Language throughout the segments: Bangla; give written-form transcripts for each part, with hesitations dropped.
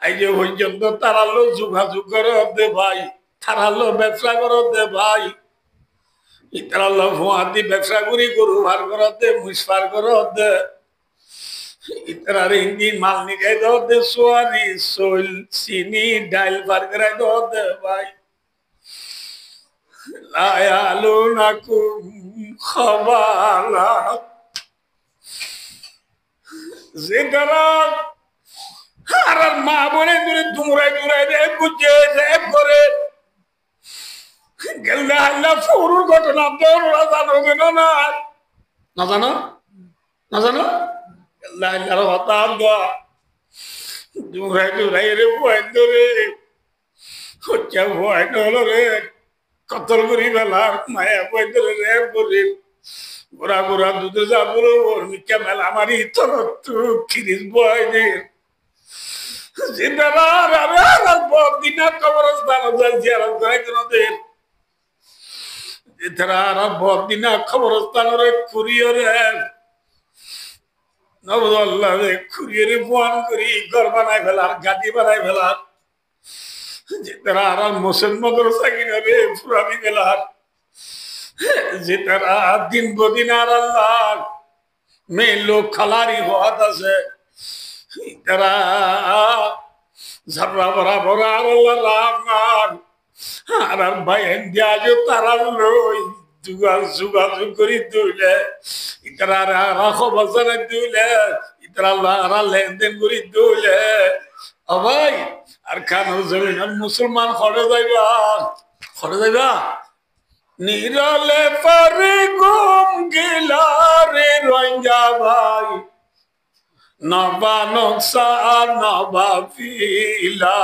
এই যে পর্যন্ত তারালো যোগাযোগ করো দে ভাই, তারালো ব্যবসা করো দে ভাই, ইতারালো ফুয়াদি ব্যবসা করি গরু ভার করো দে, মুস পার করো দে, ইতারার ইঞ্জিন মাল নিকাই দাও দে, সোয়ারি সোল চিনি ডাইল পার করাই দাও দে ভাই। লায়ালু নাকুম খবালা যেটারা আর মা বলে দূরে দুমরাই দুরাই রে বুঝে রেপ করে গেলে আল্লাহ ফুরুর ঘটনা তোরা জানো কেন না? না জানো? না জানো? গেলে আল্লাহর হতাম দা দুমরাই দুরাই রে ভয় ধরে হচ্ছে ভয় হলো রে কতল করি বেলার মায়া ভয় ধরে রেপ করে গোরা গোরা দুধে যাবো ওর মিকা মেলা মারি তোর তু খিরিস ভয় দে দিনা কবরস্থান জিয়ারত করে কোনদিন দিনা খবরস্থান খুরিয়রে নবদুল্লাহ খুরিয়রে ফোন করি ঘর বানাই ফেলার গাড়ি বানাই ফেলার যে তারা আর মুসলমান সাকিনারে ফুরানি ফেলার যে তারা দিন বদিন আর আল্লাহ মেয়ে লোক খালারি হওয়াত আছে তারা ঝররা ভরা ভরা আল্লাহ রাহমান আর ভাই আজ তারা লই যোগাযোগ করি দুইলে ইতারা রাখো বাজারে দুইলে ইতারা লেনদেন করি দুইলে ভাই আর খানোর জমিন মুসলমান খড়ে যাইবা নিরলে পারে গুম গিলা রে রঞ্জা ভাই নবা নকশা নবা ফিলা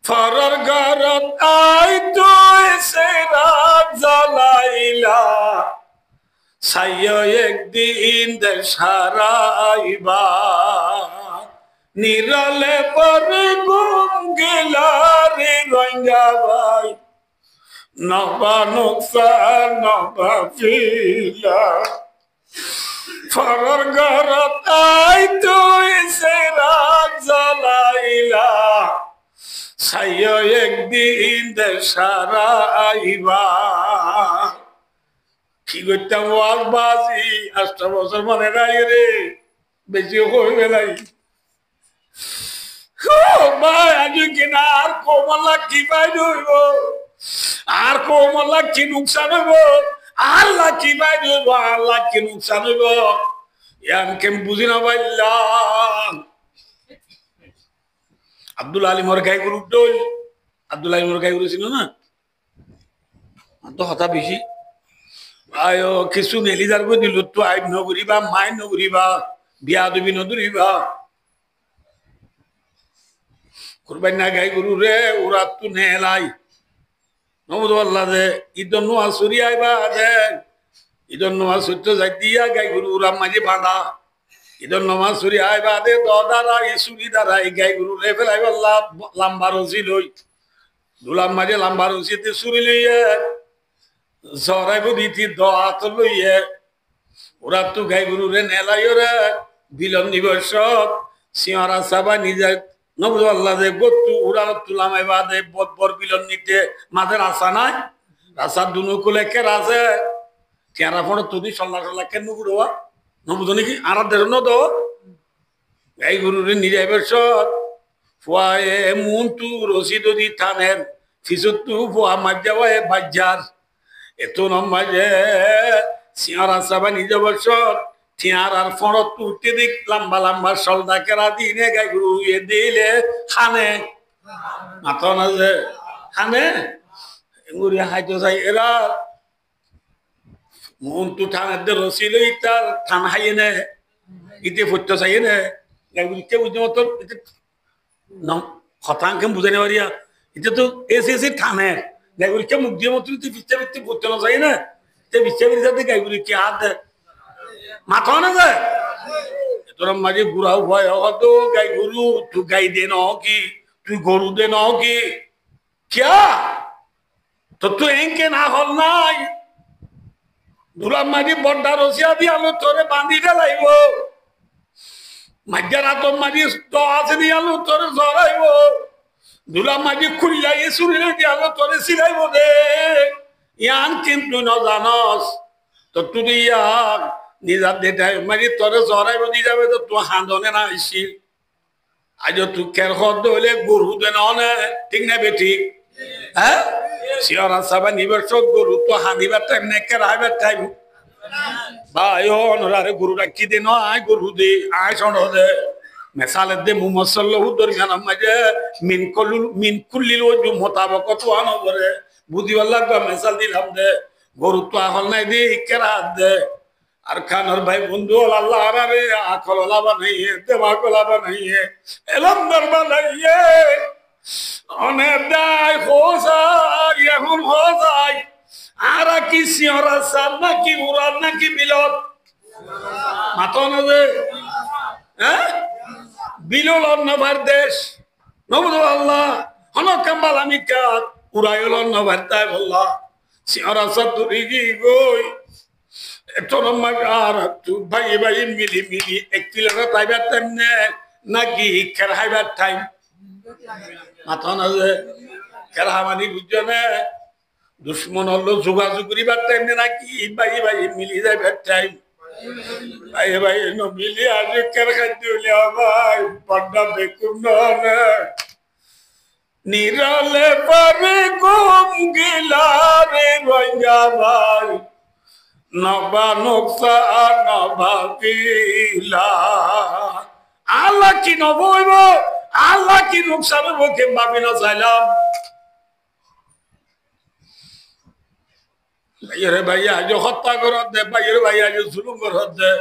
ফরর গরত আই তুই সে রাত জ্বালাইলা সাইয় একদিন দেশারাইবা নিরলে পরে গুম গেলা রে রঞ্জা ভাই নবা নকশা নবা ফিলা ফরর গরত আই তুই সে রাত জ্বালাইলা সাইয় একদিন দেশারাইবা কি করতাম ওয়াজ বাজি 8 বছর মনে নাই রে বেশি হয়ে গেলাই ভাই আজ কিনা আর কোমলা কি পাই হইব আর কোমলা কি নুকসান হইব আল্লাহ কি পাই হইব আল্লাহ কি নুকসান হইব ইয়ান কেম বুঝি না পাইলাম আব্দুল আলিমর গাই গরু ডোল আব্দুল আলিমর গাই গরু ছিল না তো হতা বেশি আয়ো কিছু নেলি যার করে দিল তো আইব নগরিবা মাই নগরিবা বিয়া দেবী নদরিবা কুরবান না গাই গরু রে ওরা তো নেলাই নমদ আল্লাহ দে ইদন নোয়া সুরি আইবা দে ইদন নোয়া সুত্র যাই দিয়া গাই গরু ওরা মাঝে বাঁধা ইদন নোয়া সুরি আইবা দে দদারা ইসুরি দ্বারা এই গাই গরু রে ফেলাই আল্লাহ লাম্বা রসি লই দুলাম মাঝে লাম্বা রসিতে সুরি লইয়ে জরাইব দিতি দত লইয়ে ওরা তো গাই গরু রে নেলাই রে বিলন দিবস সিঁহরা সাবা নিজে নবদ আল্লাহ দে গত্তু উড়াল তুলাম এবার দে বর বিলন নিতে মাঝে রাস্তা নাই রাস্তার দুনো কোলে কে রাজে চেহারা ফোন তুদি সল্লা সল্লা কেন নুগুড়োয়া নবুদ নাকি আর দেড় ন দো গাই গরু রে নিজে সৎ ফুয়ায়ে মুন তু রসিদ দি থানেন ফিসত তু ফুয়া মাজ্জাওয়া বাজ্জার এত নমাজে সিঁহরা সাবা নিজে বসত থিয়ার আর ফড়ত উঠতে দিক লম্বা লম্বা সলদা কেরা দিনে গাই গরু এ দিলে খানে মাথা না যে খানে এগুলি হাইতো চাই এরা মন তু থানার দে রসিল ইতার থান হাইয়ে নে ইতে ফুটতে চাইয়ে নে গাই গরু কে বুঝতে মতো হতাংকে বুঝে নে পারিয়া এটা তো এসে থানে গাই গরু কে মুখ দিয়ে মতো তুই বিচ্ছা বিচ্ছি ফুটতে না চাই না তে বিচ্ছা বিচ্ছাতে গাই গরু কে হাত দেয় মাথা না যায় তোর মাঝে বুড়াও ভয় হতো গাই গরু তুই গাই দে ন কি তুই গরু দে ন কি क्या তো তুই এঁকে না হল নাই দুলাম মাঝে বড্ডা রসিয়া দিয়ে আলো তোরে বাঁধি ফেলাইব মাঝারা তো মাঝি তো আছে দিয়ালো তোর জড়াইব দুলা মাঝি খুললাই শুনিলে দিয়ালো তোরে সিলাইব দে ইয়ান কিন্তু ন জানস তো তুই ইয়ার নিজা দেটাই মাঝি তোরে জড়াইব দি যাবে তো তুই হাঁদনে না আইসি আজ তুই কের হদ হলে গরু দে না ঠিক না বে ঠিক হ্যাঁ শিয়রা সাবা নিবেশ গরু তো হাঁদিবার টাইম না কের হাইবার টাইম ভাই অনরারে গরুটা কি দে নয় গরু দে আয় সন্ড দে মেসালের দে মুমসল্ল হুদর গানাম মাঝে মিন কুল্লিল ওজু মোতাবক তো আনো করে বুঝিওয়াল্লাহ বা মেসাল দিলাম দে গরু তো আহল নাই দে কেরা দে আর খানর ভাই বন্ধু আল্লাহ আরে আকল লাবা নাই দেবা লাবা নাই এলম দরবা নাই অনেক দাই হোসাই এখন হোসাই আর কি সিয়রা সার নাকি উড়ার নাকি বিলত মাতো না যে হ্যাঁ বিলল অন্যবার দেশ নবুদ আল্লাহ হন কাম্বাল আমি কার উড়াইল অন্যবার তাই বললা সিয়রা সার তুই গই এত আর তুই ভাই ভাই মিলি মিলি এক কিলোরা তাইবার টাইম নাকি খেরহাইবার টাইম মাথা না যে খেরহামানি বুঝছো না দুশ্মন হলো যোগাযোগ করিবার টাইম নাকি ভাই ভাই মিলি যাইবার টাইম ভাই ভাই মিলি আজ কের খাদ্য হইলে ভাই পর্দা বেকুম না নিরালে পারে কম গেলা রে রঞ্জা ভাই নবা নকশা নবা কিলা আল্লাহ কি নবইব আল্লাহ কি নকশা নব কে ভাবি না চাইলাম ভাইয়ের ভাইয়া আজ হত্যা করত দে ভাইয়ের ভাইয়া আজ জুলুম করত দে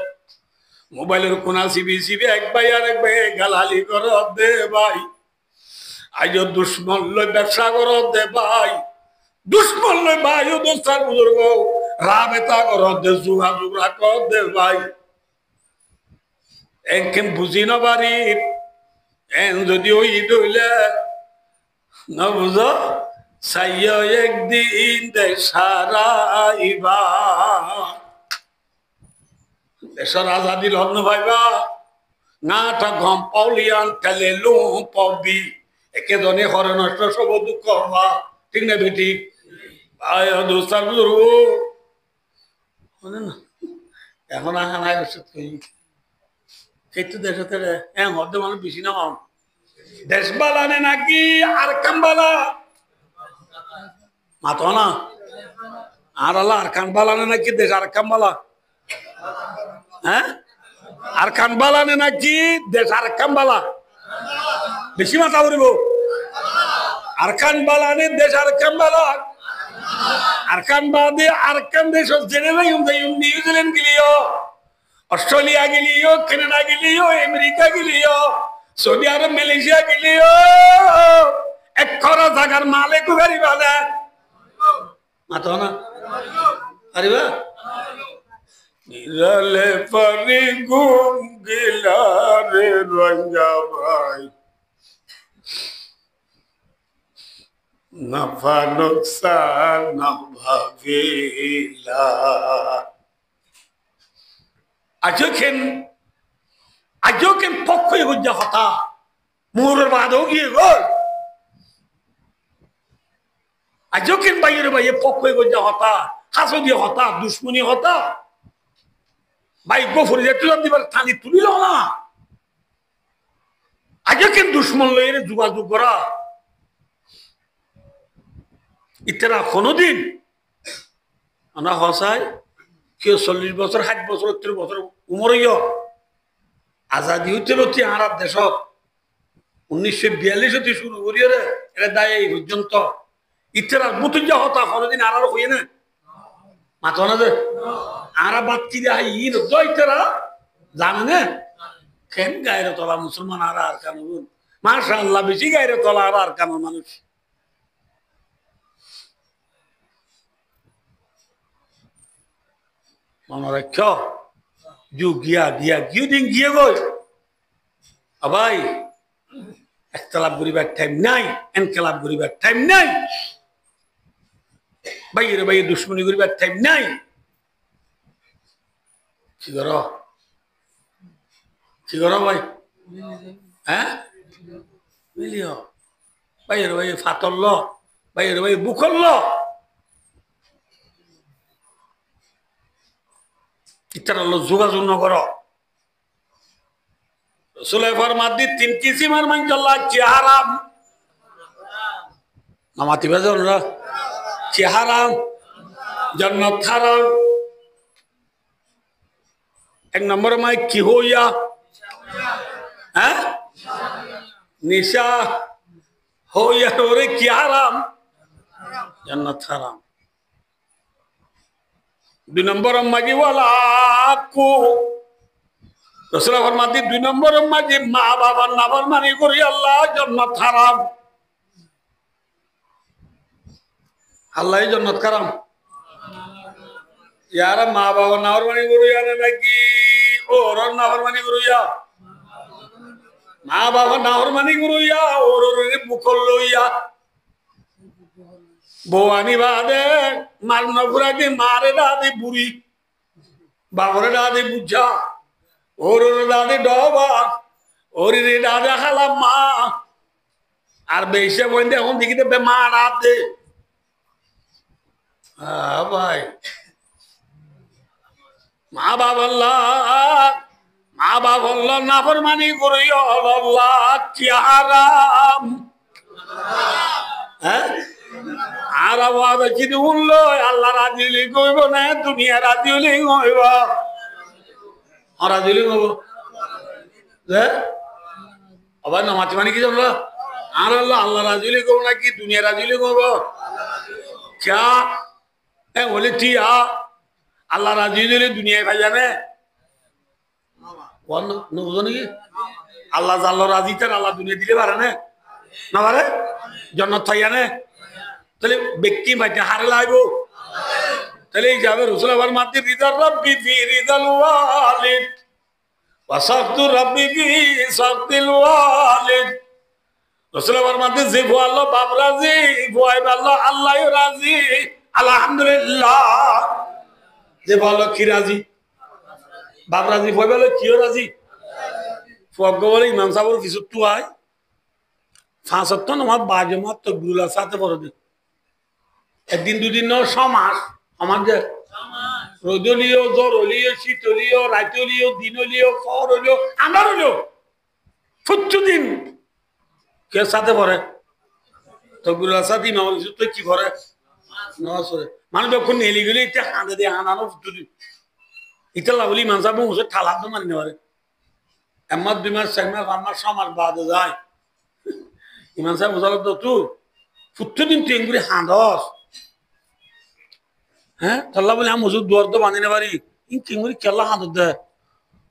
মোবাইলের কোনা সিবি সিবি এক ভাই আর এক ভাই গালালি করত দে ভাই আজ দুশ্মন লই ব্যবসা করত দে ভাই দুশ্মন লই ভাই ও দোস্তার বুজুর্গ রাবেতা করত দে যোগাযোগ রাখত দে ভাই এনকেন বুঝি না পারি এন যদি ওই ঈদ হইলে না বুঝো সাইয় একদিন দেশারাইবা দেশের আজাদি লগ্ন ভাইবা নাটা গম পাউলিয়ান তেলে লুম পাবি একে জনে হরে নষ্ট সব দুঃখ হবা ঠিক না বেটি ভাই দোস্তার বুজুর্গ না এখন আহা নাই কিন্তু দেশে হ্যাঁ মধ্যে মানুষ বেশি না দেশ বালানে নাকি আর কামবালা মাতো না আর আল্লাহ আর কান বালানে নাকি দেশ আর কামবালা হ্যাঁ আর কান বালানে নাকি দেশ আর কামবালা বেশি মাথা বলিব আর কান বালানে দেশ আর কামবালা আর কান বাদে আর কান দেশ জেনে নাই নিউজিল্যান্ড গেলিও অস্ট্রেলিয়া গেলিও কানাডা গেলিও আমেরিকা গেলিও সৌদি আরব মালয়েশিয়া গেলিও এক খরা জাগার মালে কুগারি বাদে মাতো না আরিবা নিরালে পারি ঘুম গিলা রে রঞ্জা ভাই নাফা নোকসান না ভাবিলা আজকেন পক্ষই হজ্জা হতা মোরের বাদও গিয়ে গল আজকেন বাইরে বাইরে পক্ষই হজ্জা হতা হাসদি হতা দুশ্মনী হতা ভাই গোফরি তুলাম দিবার থানি তুলিল না আজকেন দুশ্মন লইরে যোগাযোগ করা ইতারা কোনদিন আনা হসায় কেউ 40 বছর 60 বছর 30 বছর উমরইয় আজাদি হইতে রতি আরব দেশত 1942 হতে শুরু করিয়ে রে এটা দায় এই পর্যন্ত ইতারা মুতুজা হতা কোনদিন আর হইয়ে না মাতো না যে আরা বাচ্চি দে ই ইতারা জানে না কেন গায়ের তলা মুসলমান আর কানুন মাশাআল্লাহ বেশি গায়ের তলা আর কানুন মানুষ মনে রাখ যু গিয়া গিয়া গিয়ে গিয়ে গই ভাই একতলাপ গরিবার টাইম নাই এনকলাপ গরিবার টাইম নাই বাইরে বাইরে দুশ্মনী গরিবার টাইম নাই কি কর ভাই হ্যাঁ মিলিও বাইরে ভাই ফাতল বাইরে ভাই বুকল ইতার যোগাযোগ নগর সুলাইফার মাদ্দি 3 কিসিমের মানজল্লা চেহারাম নামাতি বাজার চেহারাম জান্নাত হারাম এক নম্বর মাই কি হইয়া হ্যাঁ নিশা হইয়া ওরে কি হারাম জান্নাত হারাম 2 নম্বর মাঝি ওয়ালা কু রাসূল ফরমাতে 2 নম্বর মাঝি মা বাবার নাফরমানি করি আল্লাহ জান্নাত হারাম আল্লাহ জান্নাত হারাম यार माँ बाबा नाफरमानी करू या नाকি ওর নাফরমানি কरू या माँ बाबा नाफरमानी करू या ওর মুখল লইয়া बोआनी बादे मारना पूरा के मारे दादी बुरी बाबरे दादी बुझा और दादी डोबा और रे दादा खाला माँ আর বেশে বন্ধে এখন দেখিতে বেমার আতে হ্যাঁ ভাই মা বাবা আল্লাহ নাফরমানি করি আল্লাহ কি হারাম হ্যাঁ আর আওয়াজ যদি উঠলো আল্লাহ রাজি হলে কইব না দুনিয়া রাজি হলে কইব রাজি হলে কইব আবার নামাজ মানে কি জানলো আর আল্লাহ রাজি হলে কইব নাকি দুনিয়া রাজি হলে কইব क्या बोले ठीक है আল্লাহ রাজি হলে দুনিয়ায় ভাই জানে বুঝো নাকি আল্লাহ আল্লাহ রাজি তার আল্লাহ দুনিয়া দিলে পারে না পারে জন্নত থাই জানে তাহলে ব্যক্তি ভাইটা হারে লাগবো তাহলে এই যাবে রসুল আবার মাতি রিদার রব্বি ফি রিদাল ওয়ালিদ ওয়া সাফতু রব্বি ফি সাফতিল ওয়ালিদ রসুল আবার মাতি যে আল্লাহ বাপ রাজি ভয় আল্লাহ আল্লাহ রাজি আলহামদুলিল্লাহ যে বলো কি রাজি বাপ রাজি ভয় বলো কিও রাজি ফগ বলে ইমাম সাহেবের কিছু তো হয় 5 নম্বর বাজে মত তকবীরুল্লাহ সাথে পড়ে দিই একদিন দুদিন সমাস আমাদের রোদলীয় জরলীয় শীতলীয় রাতলীয় দিনলীয় ফরলীয় আন্ধারলীয় প্রতিদিন কে সাথে পড়ে তকবীরুল্লাহ সাথে ইমাম তো কি করে নামাজ পড়ে মানুষ যখন নেলি গেলে এটা হাঁদে দিয়ে হাঁদানো প্রতিদিন এটা লাভলি ইমাম সাহেব মুসে ঠালা তো মারি নেওয়ারে 1 মাস 2 মাস 4 মাস 5 মাস সমাজ বাদে যায় ইমাম সাহেব বুঝালো তো তুই প্রতিদিন তুই এগুলি হাঁদস হ্যাঁ তাল্লা বলে আমি মজুদ দুয়ার তো বাঁধি না পারি ইন কিংগুলি কেলা হাঁদত দে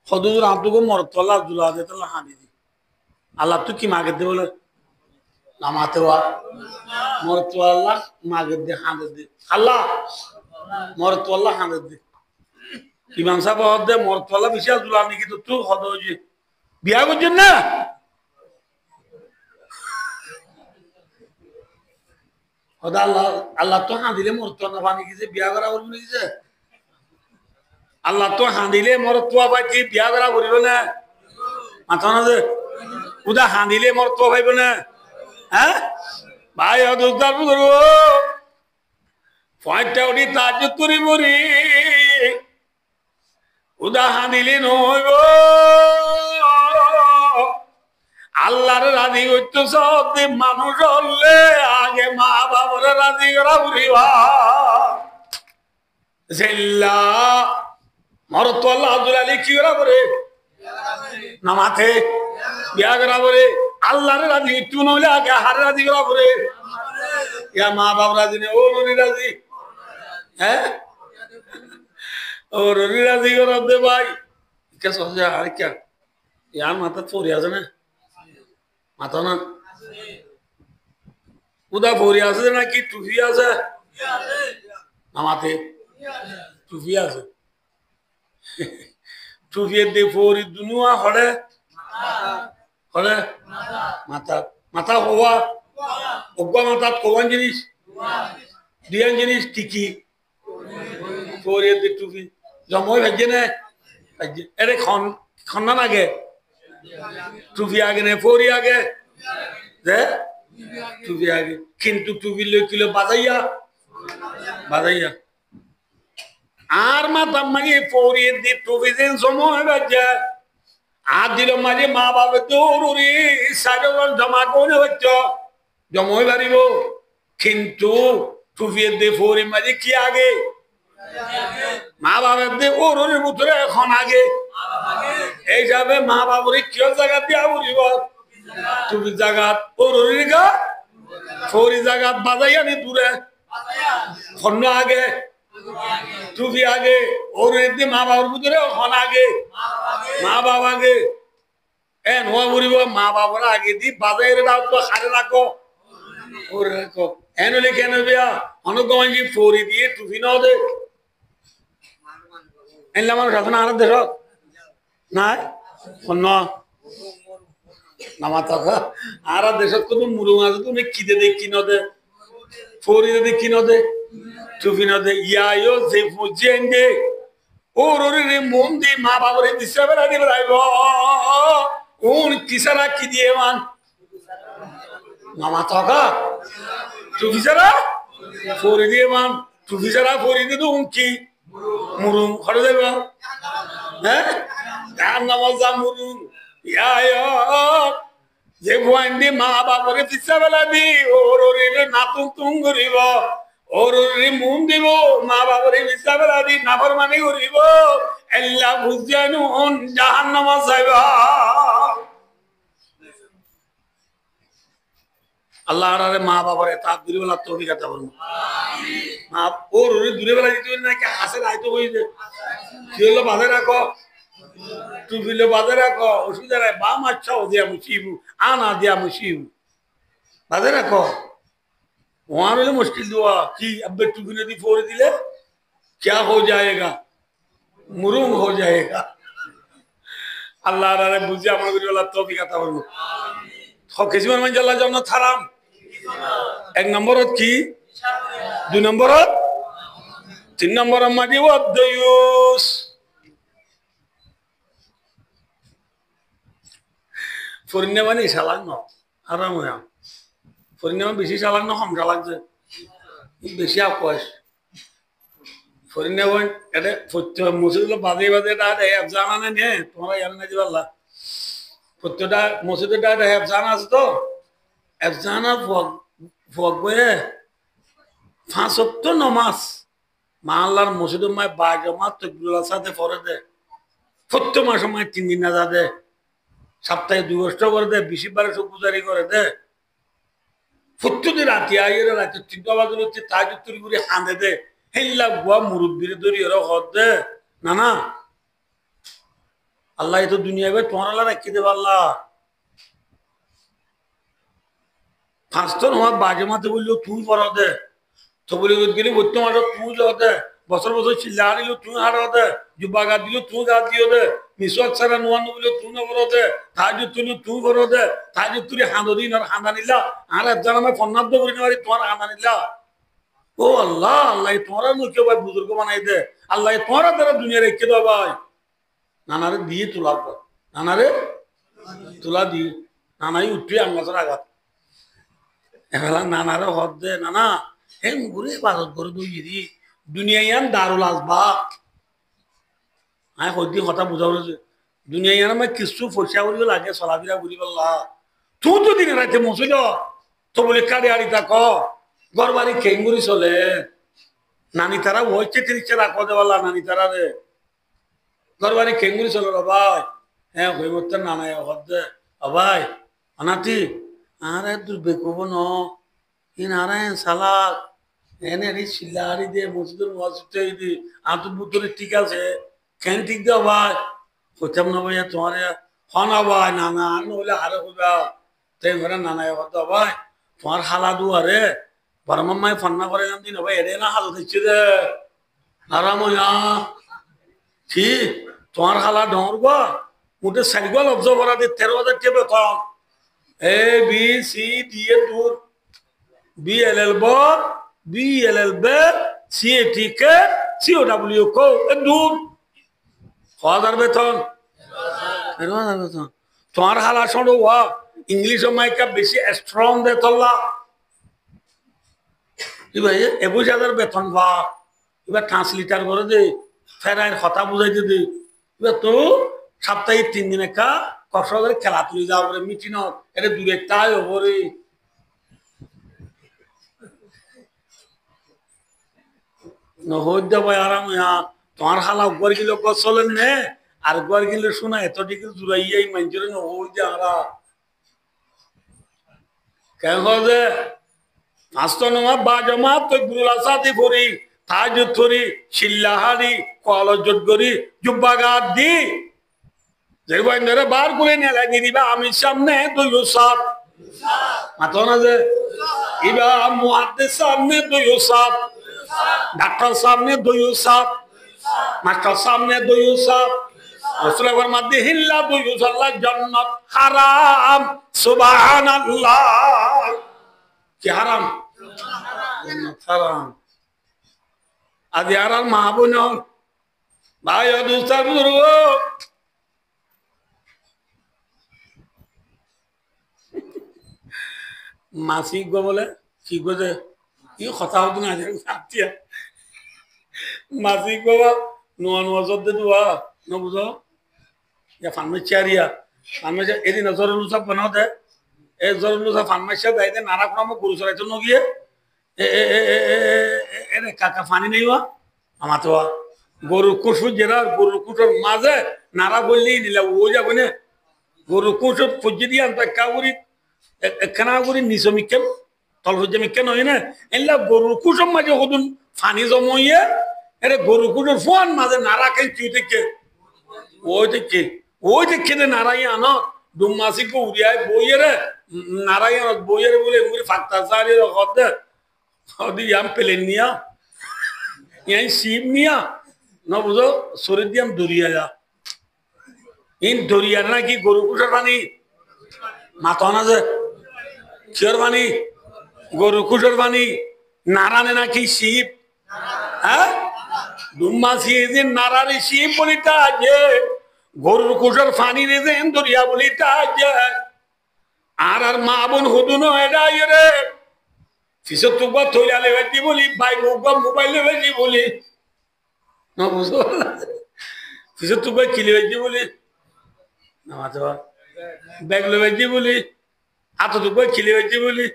সদুর হাঁতুকো মরত তল্লা আব্দুল্লাহ দে তাল্লা হাঁদি দি আল্লাহ তুই কি মাগে দে বলে নামাতে ওয়া মরত আল্লাহ মাগে দে হাঁদে দে আল্লাহ মরত আল্লাহ হাঁদে দে ইমাম সাহেব দে মরত আল্লাহ বিশাল দুলা নাকি তো তুই হদ হয়ে বিয়া করছেন না আল্লাহ আল্লাহ তো হাঁদিলে মরতো না পানি গেছে বিয়া করা বলবো গেছে আল্লাহ তো হাঁদিলে মরতুয়া পাইছি বিয়া করা বলিব না মাথা না যে উদা হাঁদিলে মরতুয়া পাইব না হ্যাঁ ভাই অদুস্তার করব পয়েন্টটা উঠি তাজ করি মরি উদা হাঁদিলে নহইব আল্লাহর রাজি করতে সব মানুষ হলে আগে মা বাবার রাজি করা বুড়িবা মরত আল্লাহ আব্দুল আলী কি করা বলে নামাতে বিয়া করা বলে আল্লাহর রাজি একটু নইলে আগে হার রাজি করা বলে ইয়া মা বাবা রাজি নেই ও রনি রাজি হ্যাঁ ও রনি রাজি করা দে ভাই কে সহজে আর কে ইয়ার মাথা পড়ে আছে না মাথা না উদা ভরি আছে নাকি টুপি আছে নামাতে টুপি আছে টুপি দে ভরি দুনুয়া হড়ে হড়ে মাথা মাথা হওয়া অজ্ঞা মাথা কোন জিনিস দিয়ান জিনিস টিকি ভরি দে টুপি জমই ভাজে না এরে খন্না লাগে টুপি আগে না ফরি আগে যে টুপি আগে কিন্তু টুপি লই কিলো বাজাইয়া আর মাথা মাঝে ফরি দি টুপি দিন সময় বাজে আর দিল মাঝে মা বাবা দৌড়ি সাইডল জমা করে হচ্ছে জমা পারিব কিন্তু টুপি দি ফরি মাঝে কি আগে মা বাবার দিয়ে ওর ভিতরে এখন আগে এই যাবে মা বাবুরে কিয় জায়গা দিয়া বলিব তুমি জায়গা ওর গা ফরি জায়গা বাজাইয়া নি দূরে খন্ন আগে টুপি আগে ওর দিয়ে মা বাবার ভিতরে এখন আগে মা বাবা আগে এ নোয়া বলিব মা বাবার আগে দি বাজাইরে দাও তো হারে রাখো ওর রাখো এন লিখে নেবে অনুগমনজি ফরি দিয়ে টুপি নাও দে এনলা মানুষ এখন আর দেশ নাই নামাতা আর দেশত কোন মুরুং আছে তুমি কি দে কি নদে ফরি দে কি নদে টুপি নদে ইয়ায়ো যে ফুজেন্ডে ওর রে মন দি মা বাবরে দিছে বেলা দিবে রাইব কোন কিসারা কি দিয়ে মান নামাতা টুপি ছাড়া ফরি দিয়ে মান টুপি ছাড়া ফরি দিয়ে তো কি মুরুং ঘরে যাইব হ্যাঁ তার নামাজা মুরুং যে ভুয়ান্দি মা বাবরে পিছা বেলা দি ওর নাতুন তুং করিব ওর মুন দিব মা বাবরে পিছা বেলা দি নাফরমানি করিব এল্লা বুঝানু জাহান্নামে যাইবা আল্লাহ আরে মা বাবার তার দূরে বেলা তৌফিক আতা করুন মা ওর দূরে বেলা দিতে নাকি হাসে রাইতো কই যে কি হলো বাঁধে রাখো টুপিলে বাঁধে রাখো অসুবিধা নাই বাম আচ্ছা দিয়া মুসিবু আনা দিয়া মুসিবু বাঁধে রাখো वहां में मुश्किल दुआ कि अब टुपी नदी फोड़ दिले क्या हो जाएगा मुरुंग हो जाएगा अल्लाह रे बुझे আমাদের ওলা তৌফিক আতা করুন সব কিছু মান আল্লাহ জন্য থারাম এক নম্বরত কি দুই নম্বরত তিন নম্বর মাদি ওয়াদয়ুস ফরিনে মানে শালাং ন আরাম হয়া ফরিনে বেশি শালাং ন কম শালাং যে বেশি আকশ ফরিনে ওই এটা ফত্য মসজিদে বাদে বাদে তা দেব জানা না নে তোমরা জানা না দিবাল্লা ফত্যটা মসজিদে তা দেব জানা আছে তো এফজানা ফগবে পাঁচ ওয়াক্ত নামাজ মা আল্লাহর মসজিদে মায় বা জামাত তাকবীরুল সাথে পড়ে দে প্রত্যেক মাসে মায় 3 দিন না দে সপ্তাহে 2 বছর করে দে 20 বারে সব পূজারি করে দে প্রত্যেক রাতে আইরে রাতে 3টা বাজে হচ্ছে তাহাজ্জুদ তরি করে হাঁদে দে হেল্লা বুয়া মুরব্বির দরি এর হদ দে না না আল্লাহ তো দুনিয়াবে তোমার আল্লাহ রাখি দেব আল্লাহ পাঁচটা নমাজ বাজেমাতে বললো তুই পড়া দে তো বলি গেলে বর্তমানে তুই যাও দে বছর বছর চিল্লা দিল তুই হারা দে জুব্বা গা দিল তুই গা দিও দে মিসওয়াক ছাড়া নোয়ান বললো তুই না বড় দে তাহাজ্জুদ তুই তুই বড় দে তাহাজ্জুদ তুই হাঁদো দিন আর হাঁদা নিলা আর একজন আমি ফন্নাদ করি না তোমার হাঁদা নিলা ও আল্লাহ আল্লাহ তোমার মুখে ভাই বুজুর্গ বানাই দে আল্লাহ তোমার দ্বারা দুনিয়া রেখে দাও ভাই নানারে দিয়ে তোলা নানারে তোলা দিয়ে নানাই উঠে আঙ্গাসের আঘাত এবেলা নানারে হদ দে নানা হে ঘুরে বাজত করে দুই দুনিয়ায়ান দারুল আসবাব আমি সত্যি কথা বুঝাব দুনিয়ায়ান আমি কিছু পয়সা করিব লাগে চলাফেরা করি পাল্লা তুই তো দিনে রাতে মসিল তো বলে কাড়ে আড়ি থাক ঘর বাড়ি খেঙ্গুরি চলে নানি তারা হচ্ছে তিরিশে রাখো দেওয়ালা নানি তারা রে ঘর বাড়ি খেঙ্গুরি চলে রে ভাই হ্যাঁ হয়ে মরতেন নানাই হদ দে ভাই অনাতি আরে তুই বেকুব ন নারায়ণ সালাক এনে রি সিল্লাহারি দিয়ে মসজিদের মসজিদে দি আতুর বুতরে ঠিক আছে কেন ঠিক দাও ভাই হইতাম না ভাইয়া তোমার হনা ভাই নানা নহলে আরে হইবা তাই ঘরে নানাই হতো ভাই তোমার হালা দুয়ারে বরমাম্মায় ফন্না করে নাম দিন ভাই এরে না হাল দিচ্ছে রে আরাম হইয়া কি তোমার হালা ডর গো মুটে সাইগো লব্জ করা দি 13,000 টাকা বেতন A B C D এর দূর B L L B B L L B C A T K C O W কো এর দূর 1000 বেতন 1000 বেতন তোমার হালা শোনো ওয়া ইংলিশ মাইকা বেশি স্ট্রং দে তোলা এবার 21,000 বেতন বা এবার ট্রান্সলিটার করে দে ফেরাইয়ের কথা বুঝাইতে দে এবার তো সাপ্তাহিক 3 দিন একটা কষ্ট করে খেলা তুলে যাওয়া করে মিটিং এটা দূরে তাই ওপরে নহদ্য ভাই আরাম তোমার হালা উপর গিলো চলেন নে আর উপর গিলে শোনা এত ডিগ্রি জুড়াইয়াই মানছিল নহদ্য হারা কেন যে আস্তো নমা বা জমা তো গুলাসাতি ভরি তাজুদ ধরি শিল্লাহারি কলজত করি জুব্বাগাত দি যে বন্ধরে বার করে নিয়ে লাগিয়ে দিবা আমি সামনে দুই সাপ মাতো না যে ইবা মুহাদ্দিস সামনে দুই সাপ ডাক্তার সামনে দুই সাপ মাস্টার সামনে দুই সাপ রাসূলের মধ্যে হিল্লা দুই সাল্লাহ জান্নাত হারাম সুবহানাল্লাহ কি হারাম হারাম আজ আর মাহবুন ভাই দুস্তার মাসিক গো বলে কি গো যে কি কথা হতো না মাসিক বাবা নোয়া নোয়া চোদ্দে দুয়া ন বুঝো ইয়া ফার্মেসিয়ারিয়া ফার্মেসিয়া এদিন জরুল সব বানাও দে এ জরুল সব ফার্মেসিয়া দেয় দে নানা কোনো গরু চড়াইতে নগিয়ে এ কাকা ফানি নেই ওয়া আমার তো গরুর কুসুর যেটা গরুর কুসুর মাঝে নারা বললেই নিলে ও যাবে না গরুর কুসুর ফুজি দিয়ে আনতে কাউরি একখানা করে নিচ মিকেন তল ফুজি মিকেন হয় না এলা গরুর কুসুর মাঝে হদুন ফানি জমাইয়ে এটা গরুর কুসুর ফোন মাঝে নারা খেয়ে তুই থেকে ওই দেখে নারাই আনো ডুমাসিকে উড়িয়ায় বইয়ে রে নারাই আনো বইয়ে বলে এগুলি ফাঁকতা সারি দে ইয়াম পেলেন নিয়া ইয়াই শিব নিয়া ন বুঝো শরীর দিয়ে দরিয়া যা ইন দরিয়া নাকি গরু কুসের পানি মাথা না যে কিয়র পানি গরু কুসের পানি নারানে নাকি শিব হ্যাঁ ডুমাসি যে নারারে শিব বলিটা যে গরুর কুসের পানি রে যে দরিয়া বলিটা যে আর মা বোন হুদুন এটা রে ফিসর তুকবা থইলালে বেজি বলি ভাই মুখবা মোবাইলে বেজি বলি না বুঝো ফিসর তুকবা কিলে বেজি বলি না মাত্র ব্যাগলে বেজি বলি হাত তুকবা কিলে বেজি বলি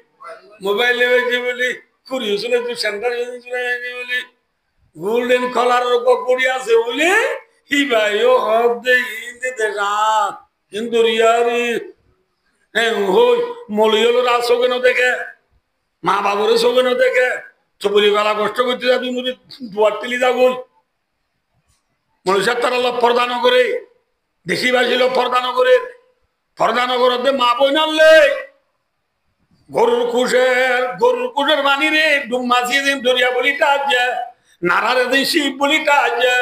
মোবাইলে বেজি বলি কুড়ি শুনে তুই সেন্টার বলি গোল্ডেন কলার পড়ি আছে বলি হি ভাই ও হব দে ইন্দে দেখা কিন্তু রিয়ারি হ্যাঁ হই মলিয়লো রাত কেন দেখে মা বাবুরে সঙ্গে না দেখে চবলি বেলা কষ্ট করতে যাবি মুড়ি দুয়ার তিলি যাগুল মনুষ্যের তারা লোক প্রদান করে দেশিবাসী লোক প্রদান করে মা বই নালে গরুর কুশের বাণী রে ডুমাসি দিন দরিয়া বলিটা আছে নারারে দিন শিব বলিটা আছে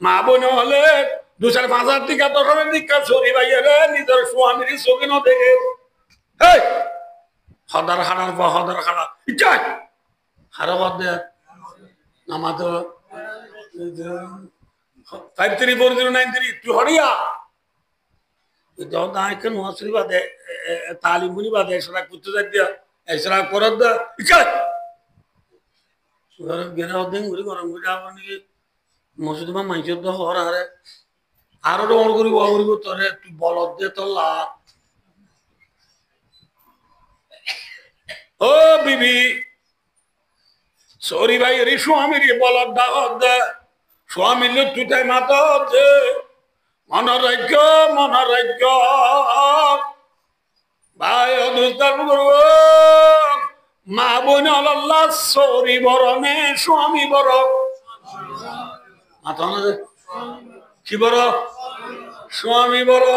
মা বই হলে 2,500 টিকা 10,000 টিকা চরি বাইরে নিজের স্বামীর চোখে না দেখে হদার হারার পর হদার হারা ইচ্ছাই হারা বাদ দে আমার তো 534093 তুই হরিয়া কেন হসরি বাদে তালিমুনি বাদে এসরা করতে যাই দিয়া এসরা করার দা ইচ্ছাই গেরা দিন ঘুরি গরম ঘুরি আবার নাকি মসজিদ মা মাইচর দা হর হারে আরো ডর করি বাবুরি তোরে তুই বলদ দে তোর লা ও বিবি সরি ভাই রে স্বামীর বলদ দাওয়াত দে স্বামীর তুই মাতা দে মনোরাজ্য ভাই অনুস্থান করব মা বোন আল্লাহ সরি বরণে স্বামী বড় মাথা না কি বড় স্বামী বড়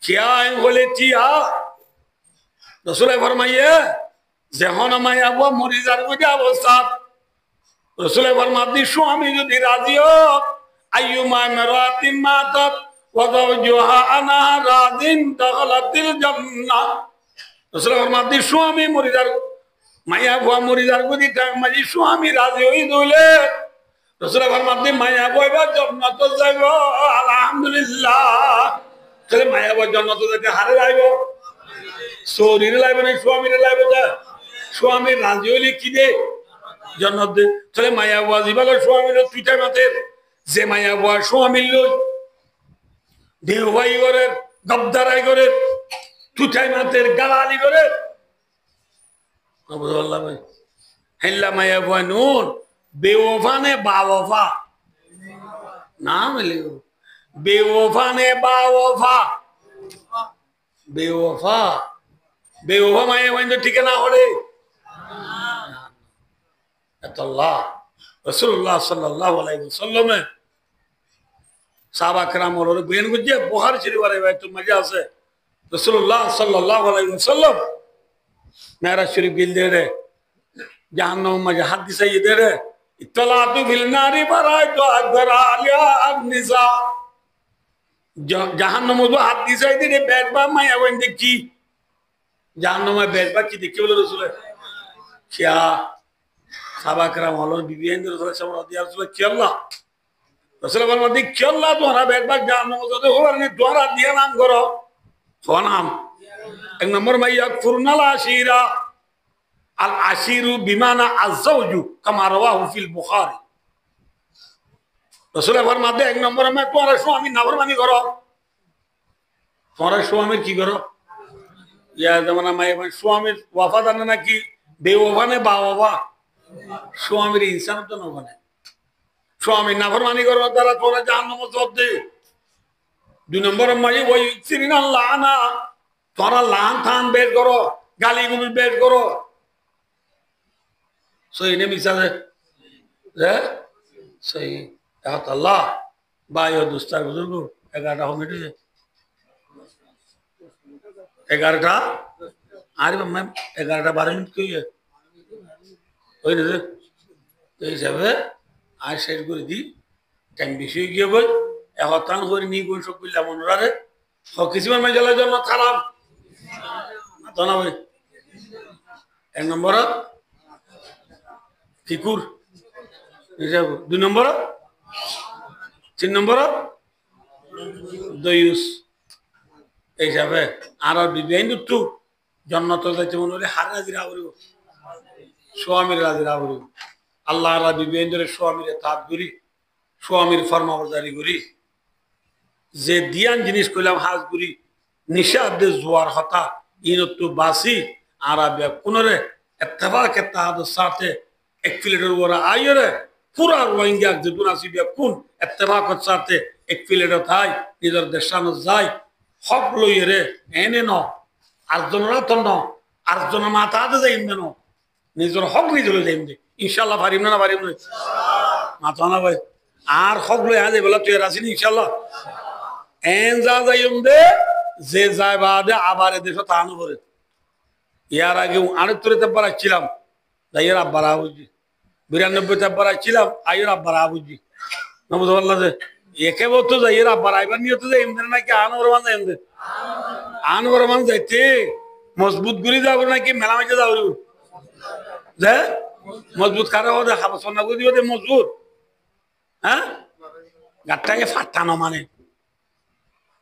কিয়া বলে টিয়া রসুলে ফরমাইয়ে যখন মাইয়া বো মরি যার বুঝে অবস্থা রসুলে ফরমাদি স্বামী যদি রাজি হোক আইয়ুমা মারাতিন মাতাত ওয়া যাওজুহা আনা রাদিন দাখালাতিল জান্নাহ রসুলে ফরমাদি স্বামী মরি যার মাইয়া বো মরি যার বুঝি মাঝি স্বামী রাজি হই দইলে রসুলে ফরমাদি মাইয়া বইবা জান্নাত যাইব আলহামদুলিল্লাহ তাহলে মায়াবর জন্নত যেতে হারে লাইব শরীরে লাইব না স্বামীরে লাইব যা স্বামীর রাজি হইলে কি দে জন্নত দে তাহলে মায়াবুয়া জিবাগর স্বামীর তুইটা মাতের যে মায়াবুয়া স্বামীর লই দেহবাই করে গবদারাই করে তুইটাই মাতের গালালি করে আল্লাহ ভাই হেল্লা মায়াবুয়া নুন বেওফা নে বাওফা নাম লিখো बेवफा ने बावफा बेवफा बेवफा माये वंदे ठीक ना होड़े अल्लाह रसूलुल्लाह सल्लल्लाहु अलैहि वसल्लम साहबा करम और बेन गुजे बुखारी शरीफ वाले भाई तो मजा से रसूलुल्लाह सल्लल्लाहु अलैहि वसल्लम मेरा शरीफ गिल दे रहे जहन्नम में हदीस ये दे रहे इत्तलातु बिल नारी बराइतु अकबर आलिया अबनिसा जहन्नम में हाथ दिशा ही दे बैठबा मैं अब देखी जहन्नम में बैठबा की देखी बोले रसूल क्या साहबा करम और बीबी हैं रसूल समझ दिया रसूल क्या अल्लाह रसूल फरमाते क्या अल्लाह तुम्हारा बैठबा जहन्नम में तो हो ने द्वारा दिया नाम करो कौन नाम एक नंबर में यकफुरनल आशीरा अल आशीरु बिमाना अज़्ज़ौजु कमा रवाहु फिल बुखारी रसूल फरमाते एक नंबर में तुम्हारा स्वामी नाफरमानी करो तुम्हारा स्वामी की करो या जमाना में स्वामी वफादार ना की बेवफा ने बावफा स्वामी इंसान तो ना बने स्वामी नाफरमानी करो तारा तुम्हारा जहन्नम में जोत दे दो नंबर में वो सिरिना लाना तुम्हारा लान थान बैठ करो गाली गुल बैठ करो सही ने मिसाल है सही अल्लाह भाई और दोस्तार बुजुर्ग 11টা हो मिटे 11টা अरे मैं 11টা 12 मिनट क्यों है ওই না তো হিসাবে আর শেষ করে দি টাইম বেশি হয়ে গিয়ে বল এখন করে নি কোন সব কইলা মনরারে ও কিছু মান জেলার জন্য খারাপ তো না ভাই এক নম্বর ফিকুর হিসাব 2 নম্বর 3 নম্বর দয়ুস এইভাবে আর বিভিন্ন তো জন্নত যাইতে মনে হলে হার রাজি রাবরিব স্বামীর রাজি রাবরিব আল্লাহ রাজি বিভিন্ন স্বামীর তাত করি স্বামীর ফরমাবরদারি করি যে দিয়ান জিনিস কইলাম হাজ করি নিশাদ জোয়ার হতা ইনতু বাসি আরাবিয়া কোনরে ইত্তেফাক তাহাদ সাথে এক প্লেটের ওরা আইরে পুরা রোহিঙ্গা যেতুন আসিবিয়া কোন ইত্তেফাক সাথে এক প্লেটে থাই নিজের দেশানো যায় হক লইরে এনে ন আটজনের তো ন আটজনের মাথাতে যাইম দেন নিজের হক নিজে যাইম দে ইনশাল্লাহ পারিম না পারিম না মাথা না ভাই আর হক লই আজ এবেলা তুই আসিনি ইনশাল্লাহ এন যা যাইম দে যে যায় বাদে আবার দেশ তাহানো করে ইয়ার আগে 78 বার ছিলাম যাইয়ের আব্বার আবুজি 92 বার ছিলাম আইয়ের আব্বার আবুজি নবুল্লাহ যে একে বলতো যাইয়ের আব্বার আইবার নিয়ে তো যাইম দেন নাকি আনবরমান যাইম দে আনবরমান যাইতে মজবুত গুলি যাবো নাকি মেলামেশা যাবো যে মজবুত কারো হবে হাবসনা গুলি হবে মজবুত হ্যাঁ গাটটাকে ফাটানো মানে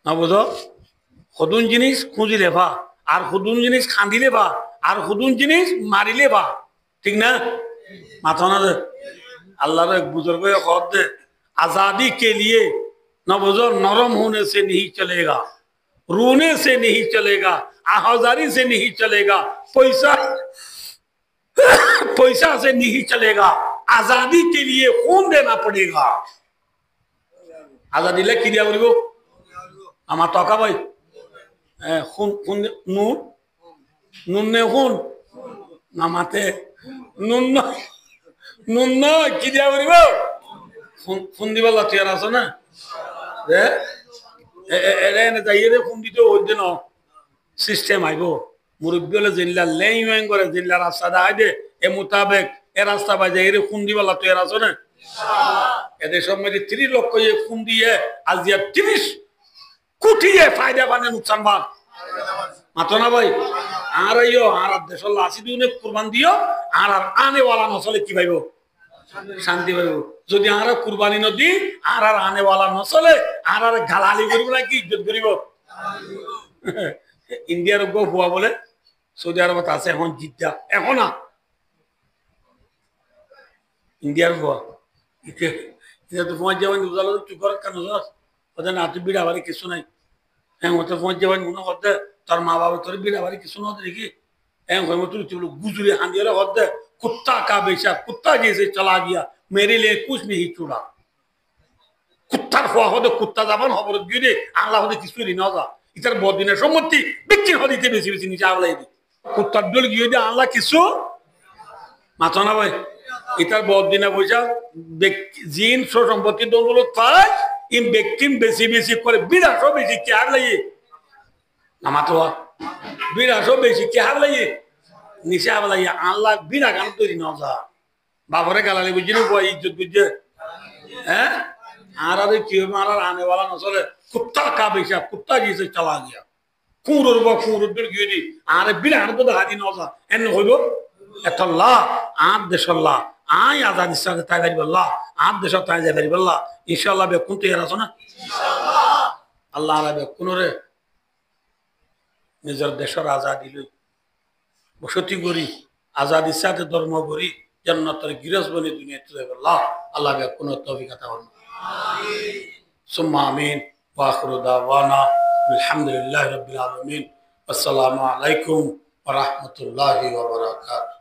না বুঝো খুদুন জিনিস খুঁজিলে ভা আর খুদুন জিনিস খান্দিলে ভা আর খুদুন জিনিস মারিলে ভা ঠিক না মাথা না দে আল্লাহর এক বুजुर्ग खौफ दे आजादी के लिए न बुझो नरम होने से नहीं चलेगा रोने से नहीं चलेगा आहाजारी से नहीं चलेगा पैसा से नहीं चलेगा आजादी के लिए खून देना पड़ेगा आजादी ले किया बोलिबो আমার টাকা ভাই খুন খুন নুন নুন নে খুন নামাতে নুন নুন না কি দিয়া বলিব খুন দিবালা তুই আর আছো না রে এনে যাইরে খুন দিতে হইছে না সিস্টেম আইবো মুরব্বী হলে জিল্লা লেইং করে জিল্লা রাস্তা দেখাই দে এ মোতাবেক এ রাস্তা বাজে এর খুন দিবালা তুই আর আছো না এদের সময় 30 লক্ষ খুন দিয়ে আজ দিয়া 30 কোটি ফায়দা পানে নুকসান বা মাতো না ভাই আর আইও আর দেশল আসি দিনে কুরবান দিও আর আনে ওয়ালা নসলে কি ভাইবো শান্তি পাইব যদি আমরা কুরবানি নদী আর আনে ওয়ালা নসলে আর গালালি করিব না কি ইজ্জত করিব ইন্ডিয়ার গো ভুয়া বলে সৌদি আরবত আছে এখন জিদ্দা এখন না ইন্ডিয়ার ভুয়া এটা তো পৌঁছ যাবেন উজালো তুই ঘর কেন যাস ওদের না তুই বিড়া বাড়ি কিছু নাই হ্যাঁ ওতে পৌঁছ যাবেন মনে করতে তোর মা বাবা তোর বিড়া বাড়ি কিছু না দেখি হ্যাঁ তুই गुजरे आंधिया होते कुत्ता का बेचा कुत्ता जैसे चला गया मेरे लिए कुछ नहीं छुड़ा কুত্তার হওয়া হতে কুত্তা যাবান খবর দিয়ে আল্লাহ হতে কিছু না যা ইতার বদিনের সম্মতি বিক্রি হদিতে বেশি বেশি নিচে আওলাই দি কুত্তার দল গিয়ে দিয়ে আল্লাহ কিছু মাথা না ভাই ইতার বদিনে বৈশা জিন সম্পত্তি দল পায় ইন ব্যক্তি বেশি বেশি করে বিরাটও বেশি কে আর লাগে না মাথা বিরাটও বেশি কে আর লাগে নিচে আওলাই আল্লাহ বিরা গান তৈরি না যা বাবরে গালালি বুঝি না ইজ্জত বুঝছে হ্যাঁ आरा क्यों मारा आने वाला न चले कुत्ता का बेचा कुत्ता जी से चला गया कूर क्यों दी आरे बिना तो दादी नौसा एन होइबो एतल्ला आप देशल्ला आय आजादी से तागारी बल्ला आप देश तागारी बल्ला इंशाल्लाह बे कुंते यारा सुना इंशाल्लाह अल्लाह रा बे कुनरे निजर देशर आजादी लई बसती करी आजादी साथे धर्म करी जन्नतर गिरस बने दुनिया तुले बल्ला अल्लाह बे कुन तौफीक अता फरमाए ثم آمين وآخر دعوانا الحمد لله رب العالمين والسلام عليكم ورحمة الله وبركاته